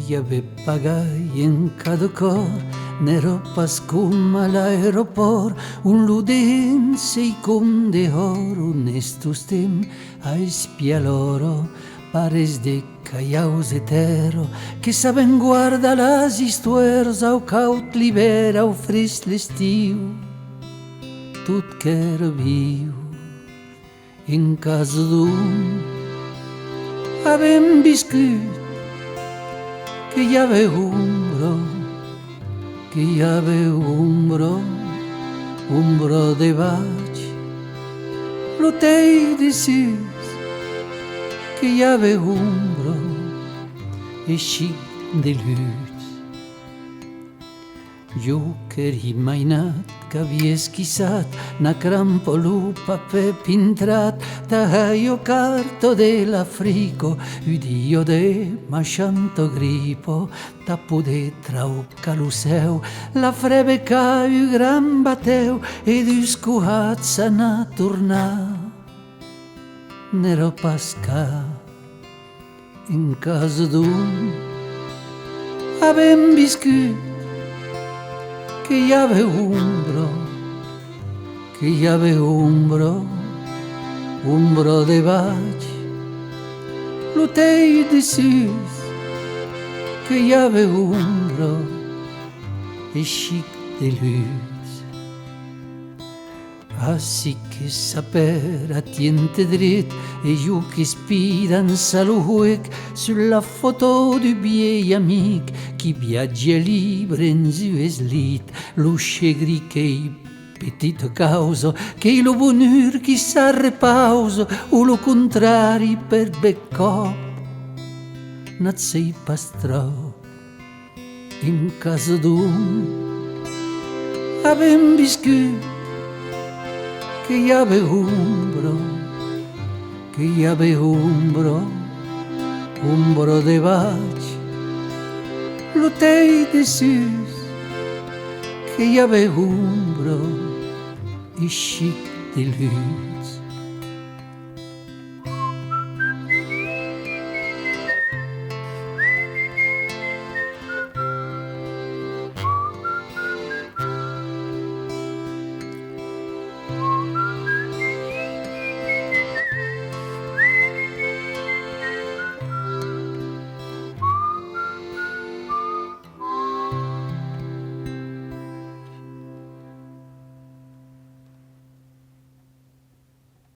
y avait pagaille en cada cor, n'era pas com a l'aeroport, un ludin sei com dehor, honestos tem a espiar l'oro, pares de caiaus etero, que saben guardar las histoires au caut l'hivern, au fresc l'estiu, tot qu'era viu. En casa d'un avem viscut que hi havia un bro de baix, l'hotell de sis, que hi havia un bro així de lluç. Jo que era imaginat que havia esquissat na crampolo paper pintrat d'aio carto de l'Africo, udio de machanto gripo, da poder trau caluseu, la frebe ca u gran bateu, e dus cohats anar tornar. N'era pas ca en casa d'un avem viscut que hi havia un bro de baix, l'hotell de sis, que hi havia un bro així de lluç. Així que saper a tiente dret, e jo que espira en saluhuec sur la photo du vieil amic qui viatge libre en US lit, lo chegri qu'ei petita causa, che lo bonheur qui sa repausa, o lo contrari per becco, nat sei pas tro. In casa d'un avem viscut que hi havia un bro de baix, l'hotell de sis, que hi havia un bro així de lluç.